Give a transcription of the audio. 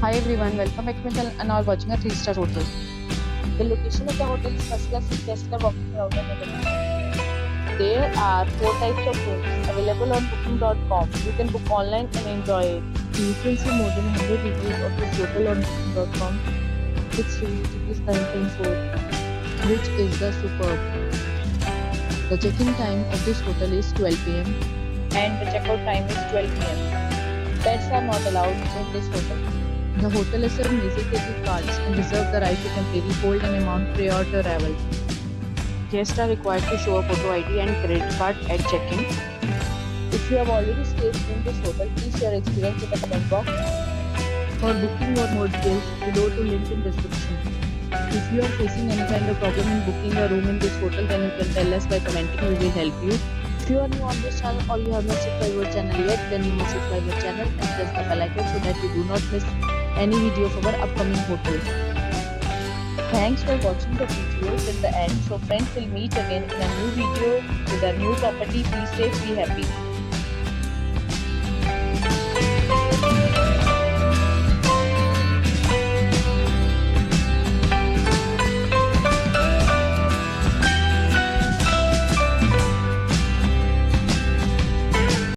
Hi everyone, welcome back to my channel and are watching a 3-star hotel. The location of the hotel is first class and guests love walking around the neighborhood. There are 4 types of rooms available on booking.com. You can book online and enjoy it. You can see more than 100 reviews of this hotel on booking.com. Its rating is 9.4, Which is the superb. The check-in time of this hotel is 12 pm. and the checkout time is 12 p.m. Pets are not allowed in this hotel. The hotel accepts major credit cards and reserves the right to temporarily hold an amount prior to arrival. Guests are required to show a photo ID and credit card at check-in. If you have already stayed in this hotel, please share your experience in the comment box. For booking or more details, below to link in description. If you are facing any kind of problem in booking a room in this hotel, then you can tell us by commenting. We will help you. If you are new on this channel or you have not subscribed our channel yet, then you must subscribe our channel and press the bell icon so that you do not miss any video of our upcoming hotels. Thanks for watching the video till the end. So friends, will meet again in a new video with a new property. Be safe, be happy.